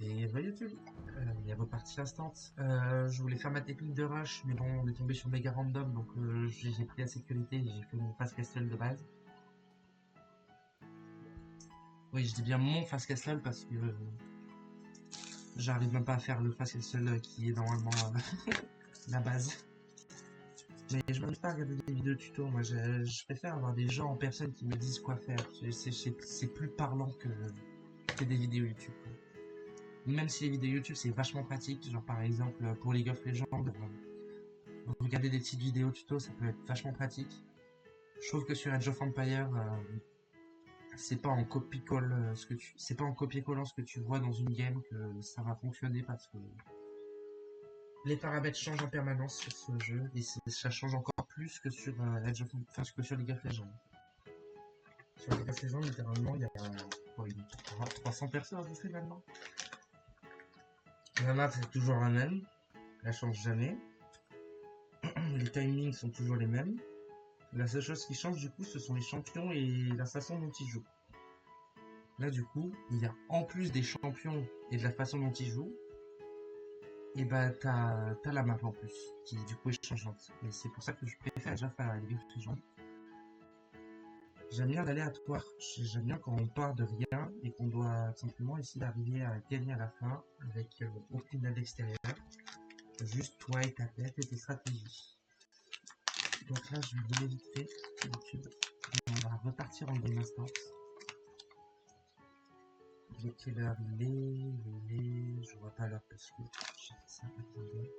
Et bah YouTube, il y a vos parties instantes. Je voulais faire ma technique de rush, mais bon, on est tombé sur méga random, donc j'ai pris la sécurité et j'ai fait mon fast castle de base. Oui, je dis bien mon fast castle parce que j'arrive même pas à faire le fast castle qui est normalement la base. Mais je m'amuse pas à regarder des vidéos tuto, moi je préfère avoir des gens en personne qui me disent quoi faire. C'est plus parlant que des vidéos YouTube. Même si les vidéos YouTube c'est vachement pratique, genre par exemple pour League of Legends, regarder des petites vidéos tuto ça peut être vachement pratique. Je trouve que sur Age of Empire, c'est pas en copie-colle c'est pas en copier-collant ce que tu vois dans une game que ça va fonctionner parce que les paramètres changent en permanence sur ce jeu et ça change encore plus que sur Age of Empire, enfin, que sur League of Legends. Sur League of Legends, littéralement, il y a 300 personnes à peu près maintenant. La map c'est toujours la même, elle change jamais. Les timings sont toujours les mêmes. La seule chose qui change du coup, ce sont les champions et la façon dont ils jouent. Là du coup, il y a en plus des champions et de la façon dont ils jouent, et bah t'as la map en plus, qui du coup est changeante. Et c'est pour ça que je préfère déjà faire la League of Legends. J'aime bien l'aléatoire, j'aime bien quand on part de rien et qu'on doit simplement essayer d'arriver à gagner à la fin avec aucune aide extérieure. Juste toi et ta tête et tes stratégies. Donc là je vais donner vite fait YouTube et on va repartir en game instance. De quelle heure il est, je vois pas l'heure parce que j'ai fait ça, attendez.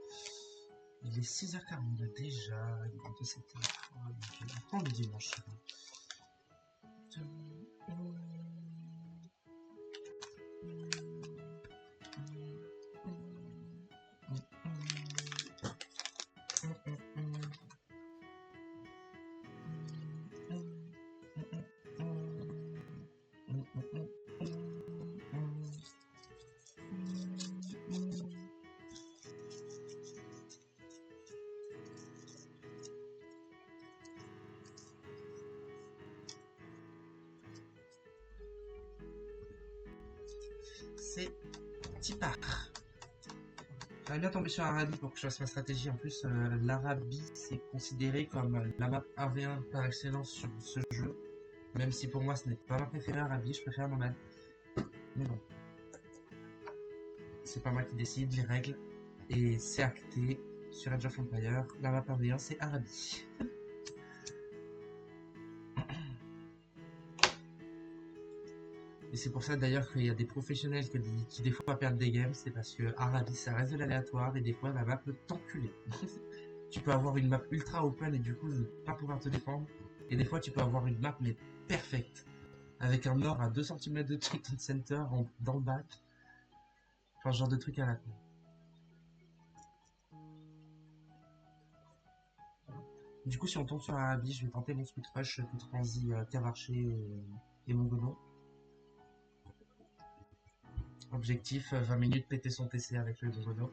Il est 6h42 déjà, il est 27h. On prend le dimanche. C'est Tipar. J'aurais bien tombé sur Arabi pour que je fasse ma stratégie. En plus, l'Arabie c'est considéré comme la map 1v1 par excellence sur ce jeu. Même si pour moi ce n'est pas ma préférée Arabi, je préfère Nomade. Mais bon. C'est pas moi qui décide, les règles. Et c'est acté sur Age of Empire. La map 1v1 c'est Arabi. Et c'est pour ça d'ailleurs qu'il y a des professionnels qui des fois perdent des games, c'est parce que Arabi ça reste de l'aléatoire et des fois la map peut t'enculer. Tu peux avoir une map ultra open et du coup ne pas pouvoir te défendre. Et des fois tu peux avoir une map mais perfecte. Avec un or à 2 cm de ton center dans le bac. Enfin ce genre de truc à la con. Du coup si on tombe sur Arabi, je vais tenter mon speed rush tout transi Cavarché et mon Gono. Objectif 20 minutes péter son TC avec le Gono.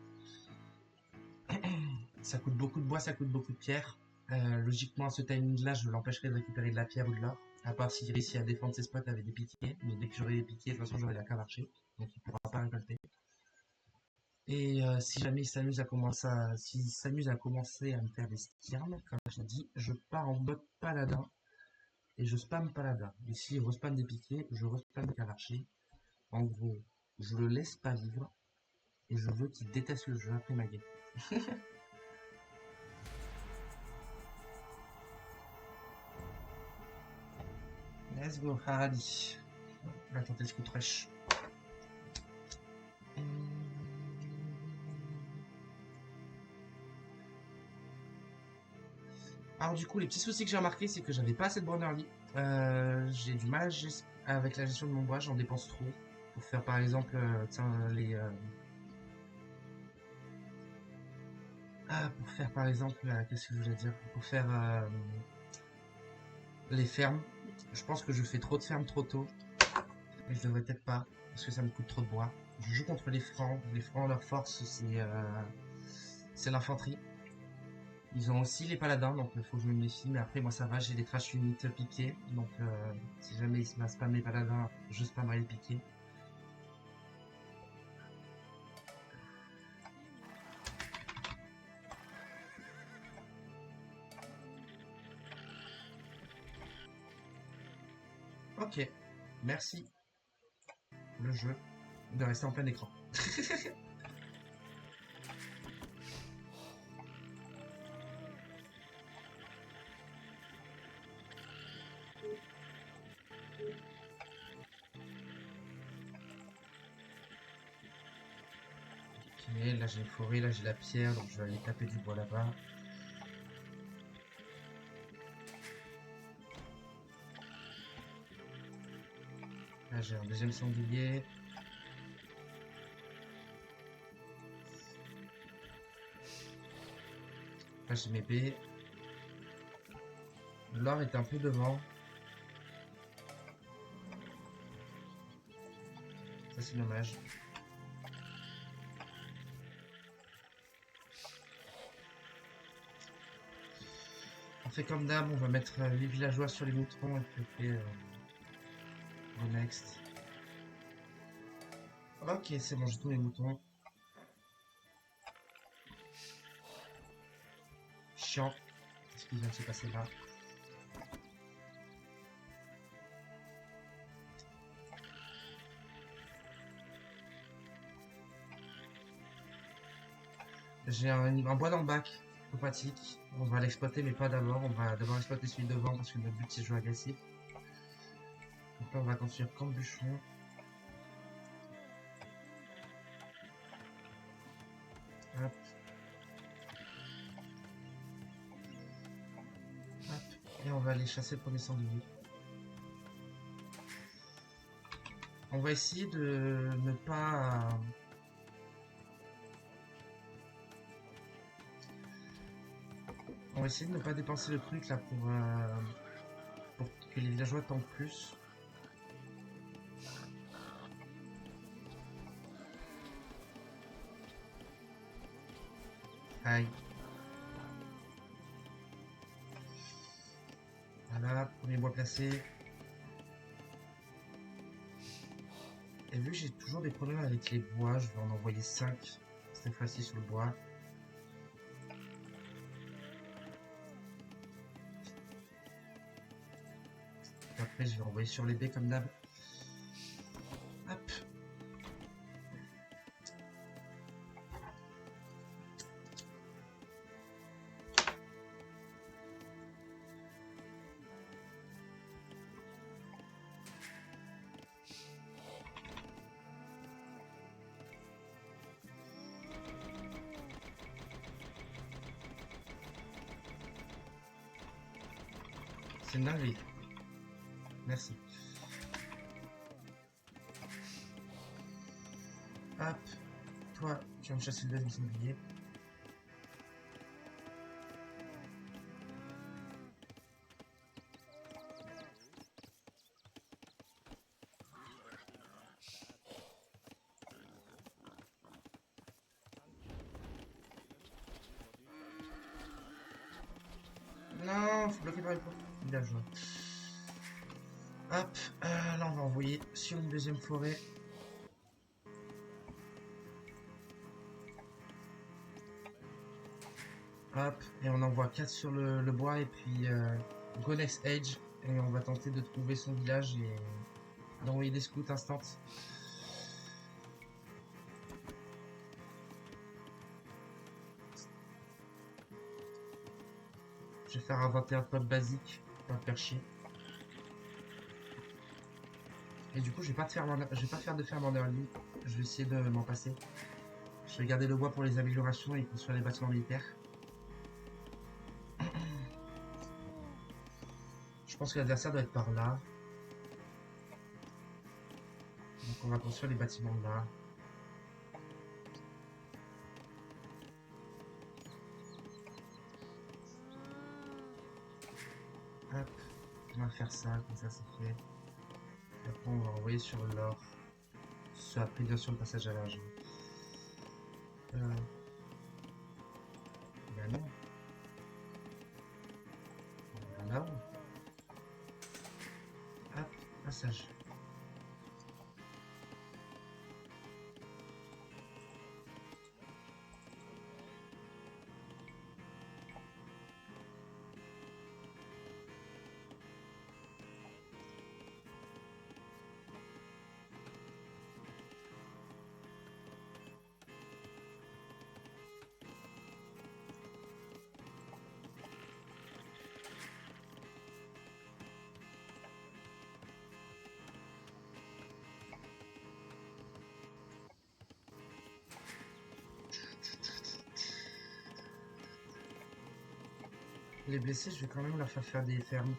Ça coûte beaucoup de bois, ça coûte beaucoup de pierre. Logiquement, à ce timing-là, je l'empêcherai de récupérer de la pierre ou de l'or. À part s'il réussit à défendre ses spots avec des piquets. Mais dès que j'aurai des piquets, de toute façon, j'aurai la cavarché. Donc il ne pourra pas récolter. Et si jamais il s'amuse à commencer à me faire des skirms, comme je l'ai dit, je pars en mode paladin. Et je spam paladin. Et s'il respam des piquets, je respam des cavarchés. En gros, je le laisse pas vivre. Et je veux qu'il déteste le jeu après ma game. Let's go, Haradi. On va tenter le scout rush. Alors du coup, les petits soucis que j'ai remarqué, c'est que j'avais pas assez de born early. J'ai du mal avec la gestion de mon bois, j'en dépense trop. Pour faire par exemple, pour faire par exemple, qu'est-ce que je voulais dire? Pour faire les fermes. Je pense que je fais trop de fermes trop tôt. Mais je devrais peut-être pas, parce que ça me coûte trop de bois. Je joue contre les francs. Les francs, leur force, c'est l'infanterie. Ils ont aussi les paladins, donc il faut que je me méfie. Mais après, moi ça va, j'ai des trash units piqués. Donc si jamais il se met à spam les paladins, je spammerai les piqués. Ok, merci le jeu de rester en plein écran. Ok, là j'ai une forêt, là j'ai la pierre, donc je vais aller taper du bois là-bas. Là j'ai un deuxième sanglier. Là j'ai mes baies. L'or est un peu devant. Ça c'est dommage. On fait comme d'hab, on va mettre les villageois sur les moutons et puis on fait go next. Ok, c'est bon, j'ai tous mes moutons. Chiant. Qu'est-ce qui vient de se passer là? J'ai un bois dans le bac, sympathique. On va l'exploiter, mais pas d'abord. On va d'abord exploiter celui devant parce que notre but c'est de jouer agressif. Donc là, on va construire camp de bûcheron. Hop. Hop. Et on va aller chasser le premier sanglier. On va essayer de ne pas... On va essayer de ne pas dépenser le truc là pour que les villageois tankent plus. Aïe. Voilà, premier bois placé. Et vu que j'ai toujours des problèmes avec les bois, je vais en envoyer 5 cette fois-ci sur le bois. Et après, je vais envoyer sur les baies comme d'hab. Hop. C'est une dinguerie. Merci. Hop. Toi, tu vas me chasser le deuxième sanglier. Non, faut bloquer par les portes. Bien joué. Hop, là on va envoyer sur une deuxième forêt. Hop, et on envoie 4 sur le bois et puis go next edge. Et on va tenter de trouver son village et d'envoyer des scouts instant. Je vais faire un 21 pop basique, pas me faire chier. Et du coup, je vais pas faire de ferme en early. Je vais essayer de m'en passer. Je vais garder le bois pour les améliorations et construire les bâtiments militaires. Je pense que l'adversaire doit être par là. Donc on va construire les bâtiments là. Hop, on va faire ça, comme ça c'est fait. Et après on va envoyer sur l'or. Ce après bien sûr le passage à l'argent. Ben non. Voilà. Hop, passage. Les blessés, je vais quand même leur faire des fermes.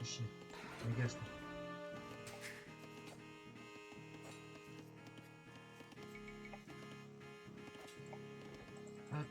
Chier. Dégage, toi. Hop.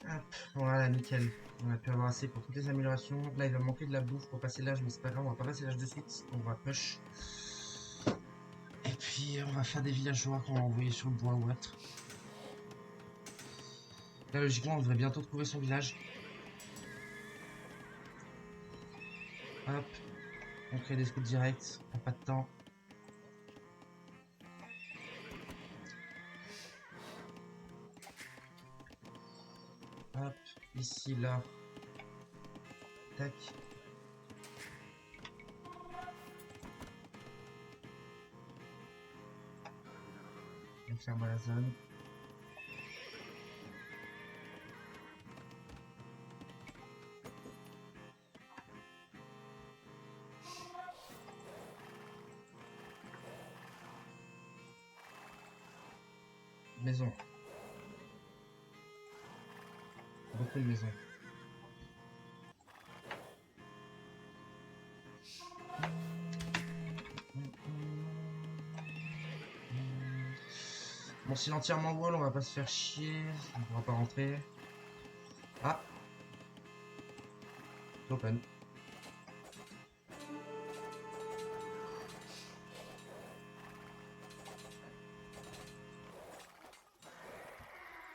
Hop, voilà, nickel. On a pu avoir assez pour toutes les améliorations. Là, il va manquer de la bouffe pour passer l'âge, mais c'est pas grave, on va pas passer l'âge de suite. On va push. Et puis, on va faire des villageois qu'on va envoyer sur le bois ou autre. Là, logiquement, on devrait bientôt trouver son village. Hop, on crée des scouts directs, on n'a pas de temps. Hop, ici, là. Tac. On ferme la zone. Maison. Beaucoup de maisons. Bon, si l'entièrement wall, on va pas se faire chier. On pourra pas rentrer. Ah, open.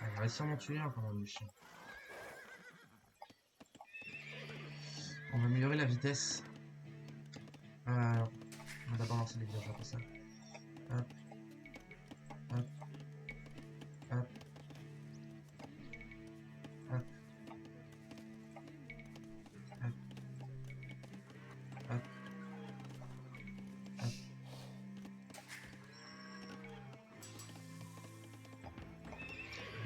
Ah, il va réussir à m'en tuer un quand même, le chien. On va améliorer la vitesse. On va d'abord lancer les villageois pour ça. Hop. Hop. Hop. Hop. Hop. Hop. Hop.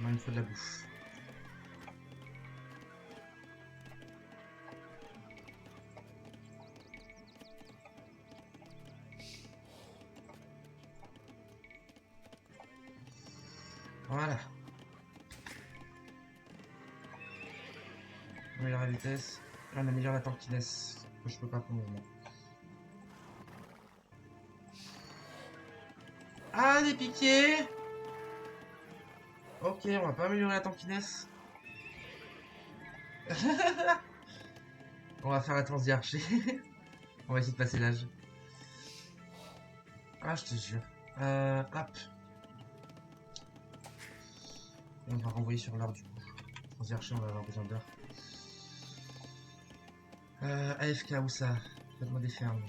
On a une fois de la bouffe. Voilà. On améliore la vitesse. Là, on améliore la tankiness. Que je peux pas pour le moment. Ah, des piquets! Ok, on va pas améliorer la tankiness. On va faire la transe d'archer. On va essayer de passer l'âge. Ah, je te jure. Hop. On va renvoyer sur l'heure du coup. Transe d'archer, on va avoir besoin d'heure. AFK, où ça? Faites-moi des fermes.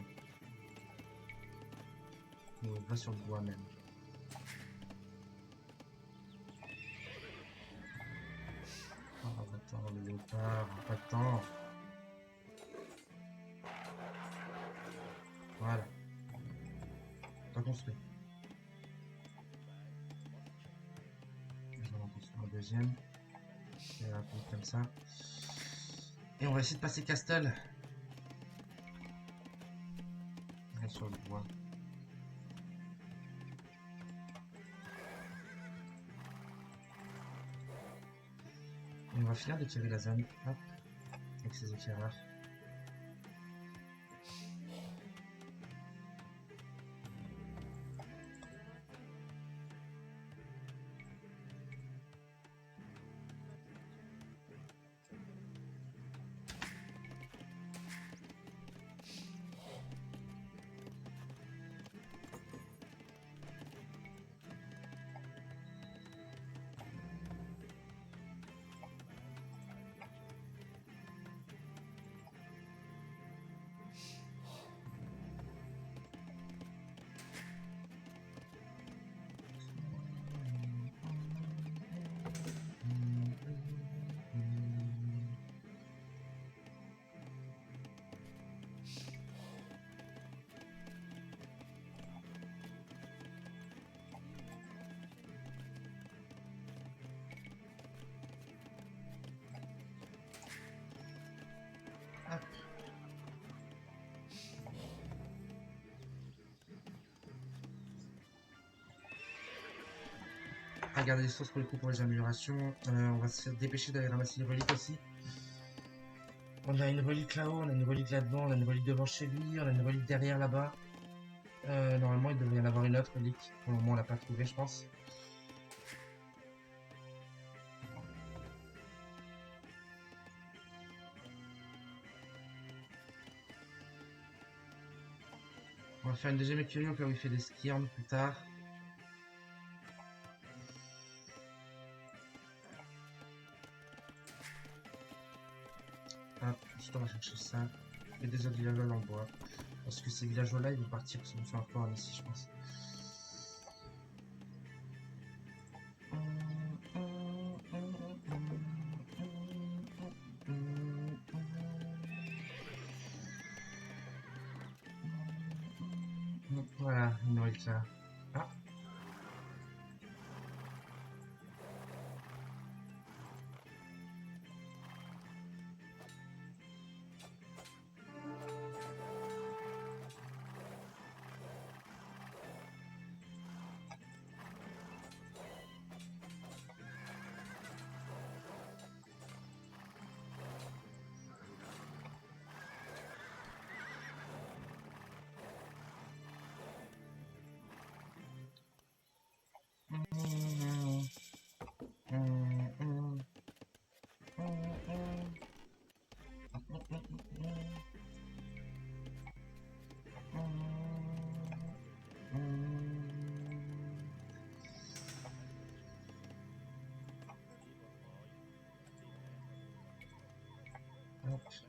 On va sur le bois même. Oh, attends, le léopard, pas de temps. Voilà. Pas construit. Je vais en construire un deuxième. Et un peu comme ça. Et on va essayer de passer Castle. Et sur le bois. Et on va finir d'éclairer la zone. Hop. Avec ces éclaireurs. Hop. Regardez les sources pour les coups pour les améliorations. On va se dépêcher d'aller ramasser les reliques aussi. On a une relique là-haut, on a une relique là-devant, on a une relique devant chez lui, on a une relique derrière là-bas. Normalement, il devrait y en avoir une autre relique. Pour le moment, on l'a pas trouvée, je pense. On va faire une deuxième écurie au cas où il fait des skirms plus tard. Hop, juste on va chercher ça. Et des autres villageois dans le bois. Parce que ces villageois-là, ils vont partir parce qu'ils sont un fort ici, je pense. Voilà, une relique là. Ah.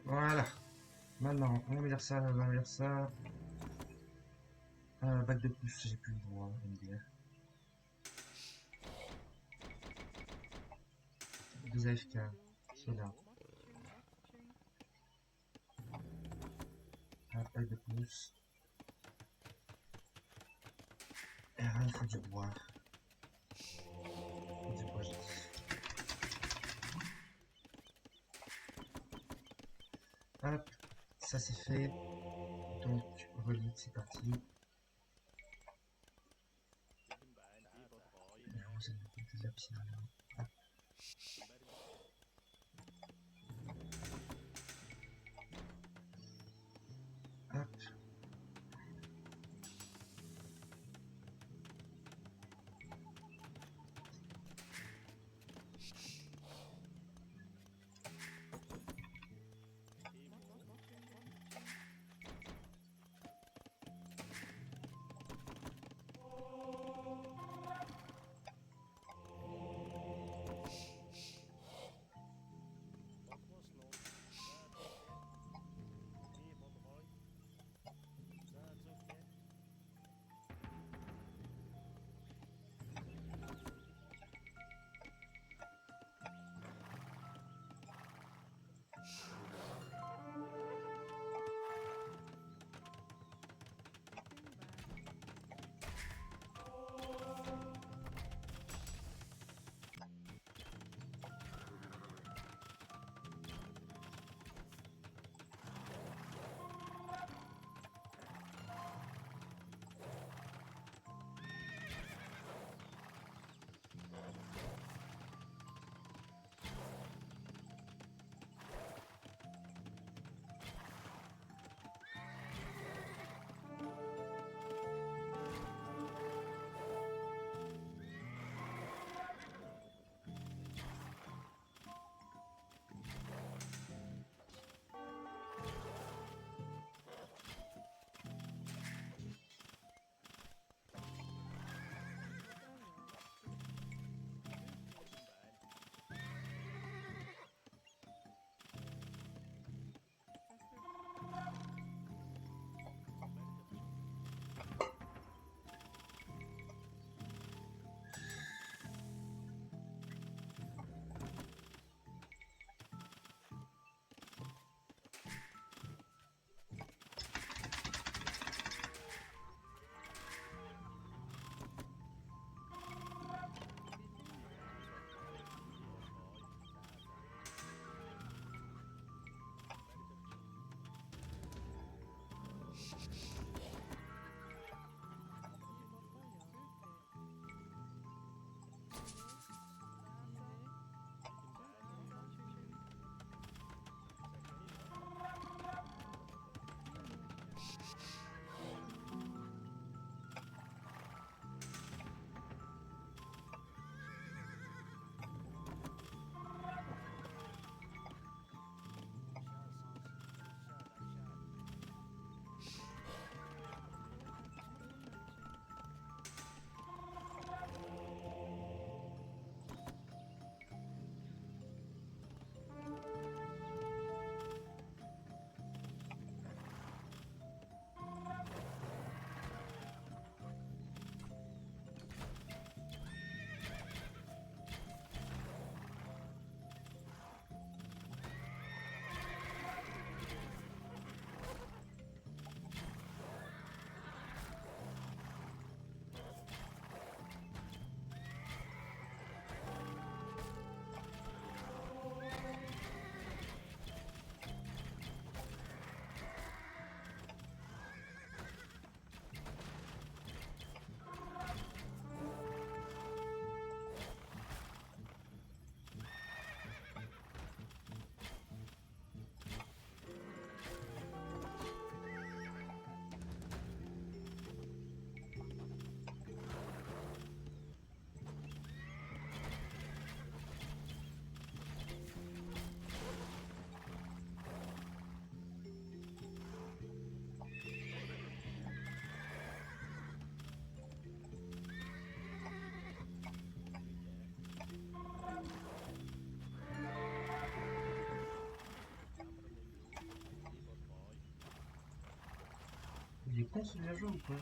Voilà. Maintenant, on va lire ça, on va lire ça. Bac de plus, j'ai plus le droit, on va dire. Des AFK, c'est là. Bac de plus. Et rien, il faut du bois. Du bois, j'ai dit. Hop, ça c'est fait. Donc, relique, c'est parti. Vous avez de la pierre là. Hop. Hop. con ce bien joué ou quoi?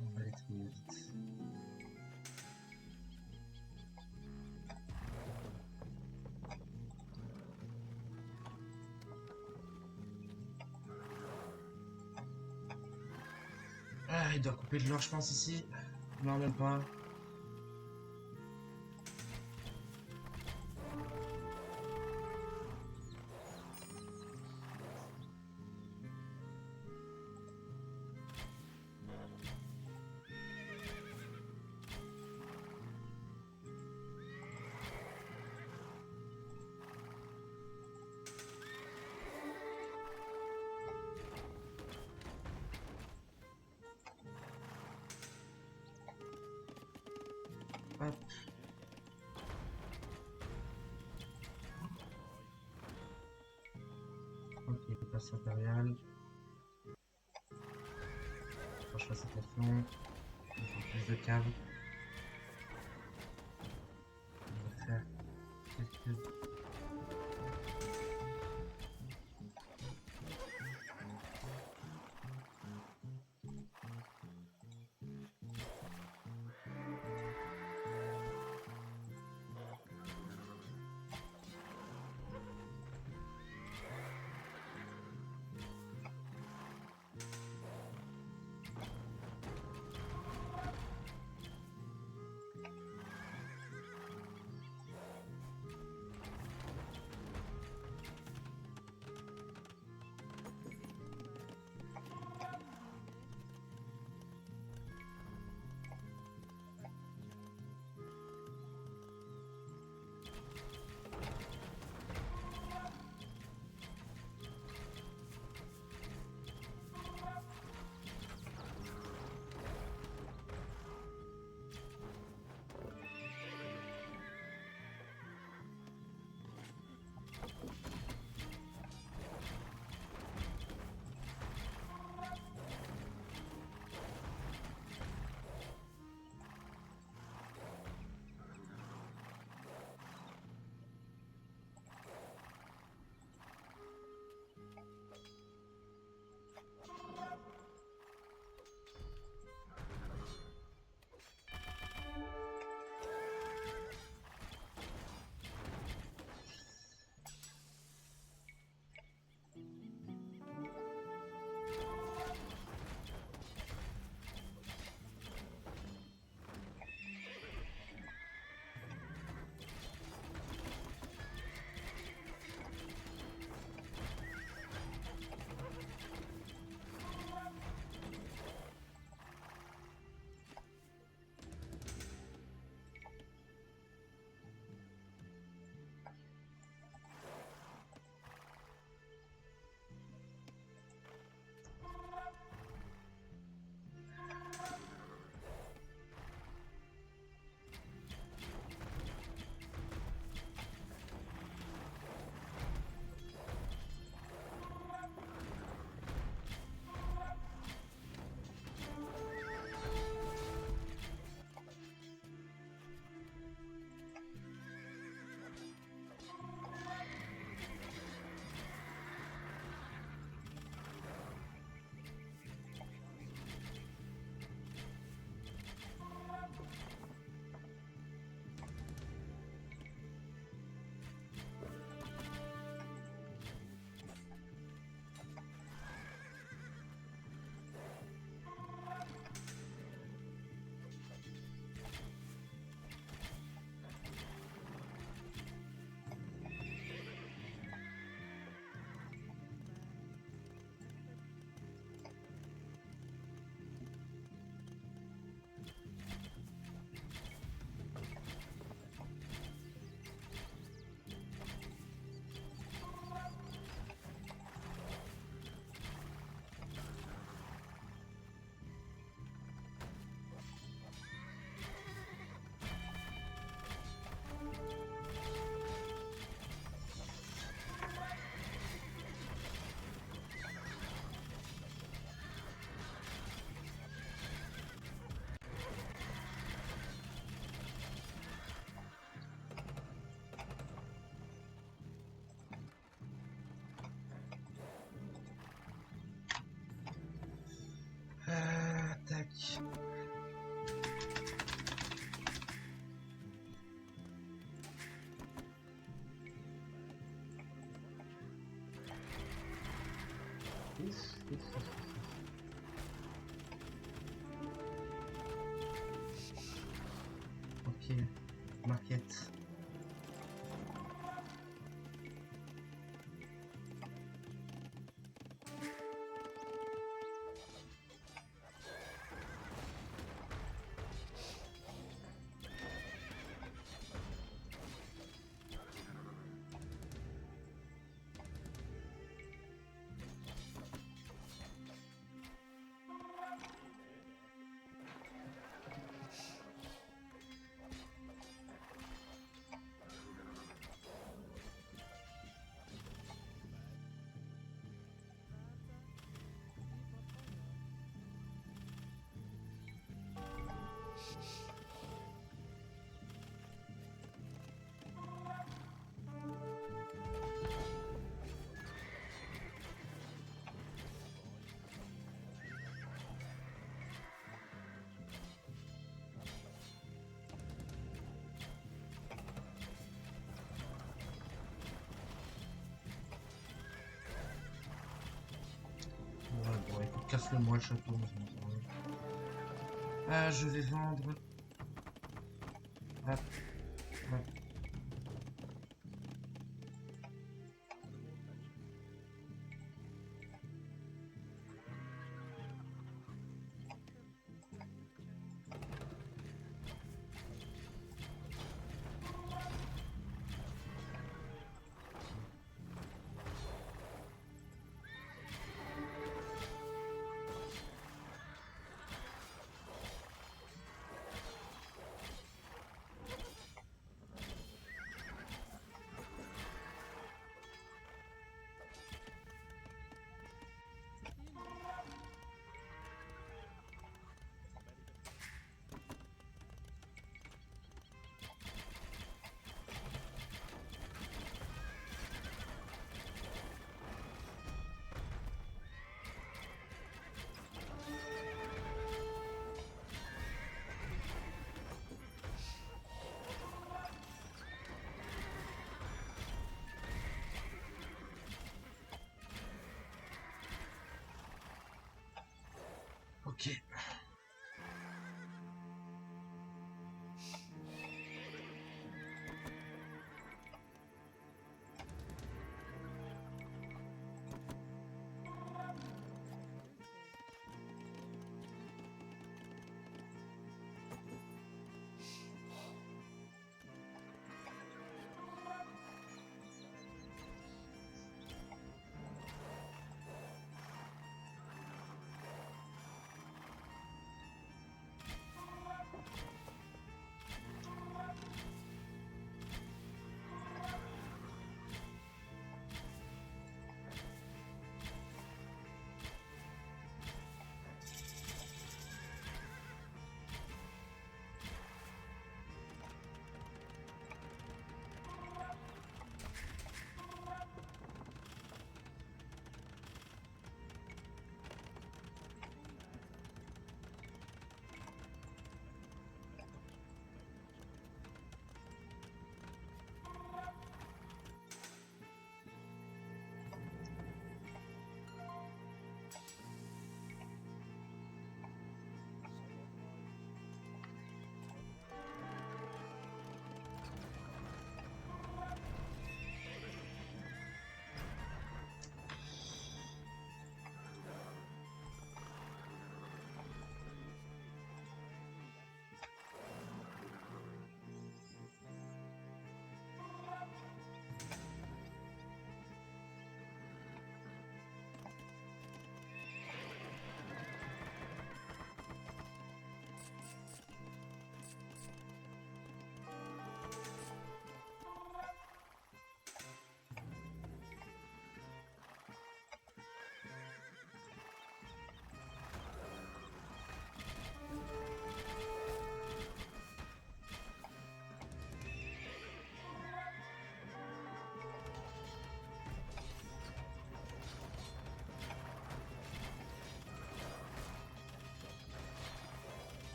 On va aller très vite. Ah, il doit couper de l'or, je pense, ici. Non, même pas. Hop. Ok, passe impérial. Quand je fasse attention, il faut plus de caves. On va faire quelques... Ouf, ouf, ouf, ouf. Ok, maquette. Ouais, bon, écoute, casse-le-moi le château. Je vais vendre. Hop, hop. Ok.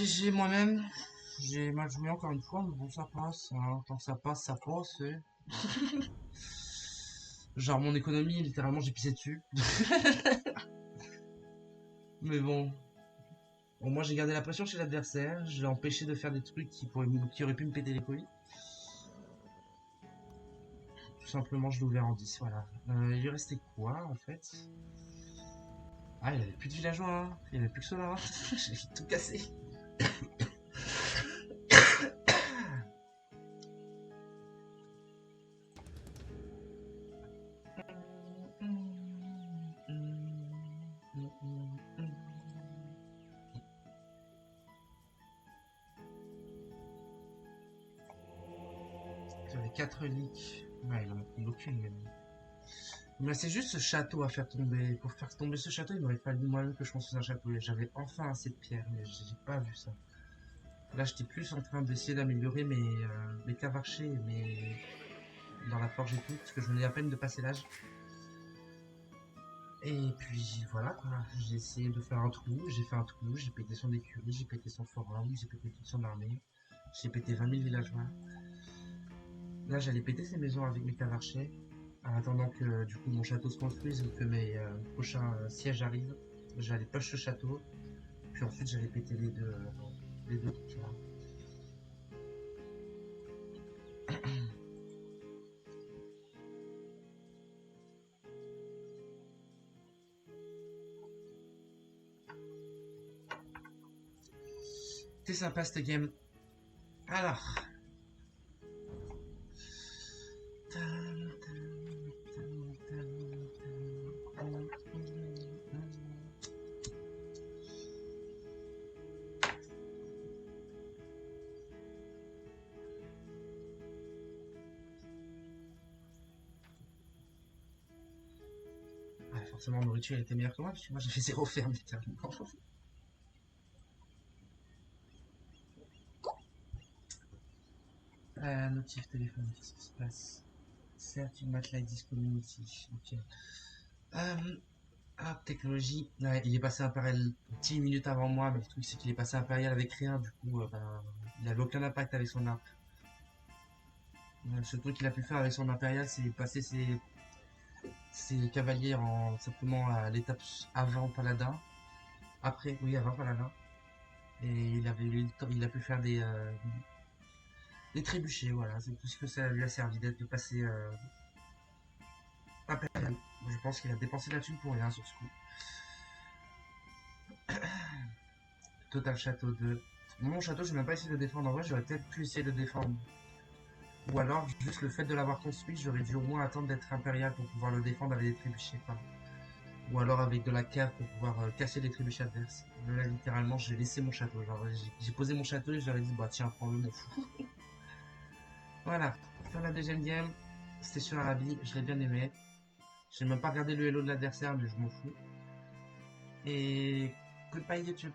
GG moi-même. J'ai mal joué encore une fois, mais bon, ça passe. Hein. Tant que ça passe, ça passe. Genre, mon économie, littéralement, j'ai pissé dessus. Mais bon. Au moins, j'ai gardé la pression chez l'adversaire. Je l'ai empêché de faire des trucs qui auraient pu me péter les couilles. Tout simplement, je l'ai ouvert en 10, voilà. Il lui restait quoi, en fait? Ah, il avait plus de villageois, hein. Il avait plus que cela, hein. J'ai tout cassé. J'avais 4 leaks. Ouais, il en a pris aucune, mais... Mais c'est juste ce château à faire tomber. Pour faire tomber ce château, il m'aurait fallu moi-même que je construise un château. Et j'avais enfin assez de pierres, mais j'ai pas vu ça. Là, j'étais plus en train d'essayer d'améliorer mes caves archers, dans la forge et tout, parce que je venais à peine de passer l'âge. Et puis voilà quoi, j'ai essayé de faire un trou, j'ai fait un trou, j'ai pété son écurie, j'ai pété son forum, j'ai pété toute son armée, j'ai pété 20 000 villageois. Là, j'allais péter ces maisons avec mes caves archers, en attendant que du coup mon château se construise ou que mes prochains sièges arrivent. J'allais push ce château, puis ensuite j'allais péter les deux trucs là. C'est sympa cette game. Alors. Forcément, nourriture était meilleure que moi, parce que moi j'ai fait 0 ferme littéralement. Notif téléphonique, qu'est-ce qui se passe? Certes, une matelas community. Ok. Technologie. Ouais, il est passé impérial 10 minutes avant moi, mais le truc c'est qu'il est passé impérial avec rien, du coup, il n'avait aucun impact avec son arc. Le seul truc qu'il a pu faire avec son impérial, c'est passer ses cavaliers simplement à l'étape avant paladin. Après, oui, avant paladin. Et il a pu faire des trébuchets, voilà. C'est tout ce que ça lui a servi de passer impérial. Je pense qu'il a dépensé la thune pour rien sur ce coup. Total château 2. Mon château, je vais même pas essayer de le défendre. En vrai, j'aurais peut-être pu essayer de le défendre. Ou alors, juste le fait de l'avoir construit, j'aurais dû au moins attendre d'être impérial pour pouvoir le défendre avec des trébuchets. Quoi. Ou alors avec de la cave pour pouvoir casser les trébuchets adverses. Là, littéralement, j'ai laissé mon château. J'ai posé mon château et je leur ai dit, bah tiens, prends-le, mon fou. Voilà. Fin de la deuxième game. C'était sur Arabie, je l'ai bien aimé. J'ai même pas regardé le hello de l'adversaire, mais je m'en fous. Et goodbye YouTube.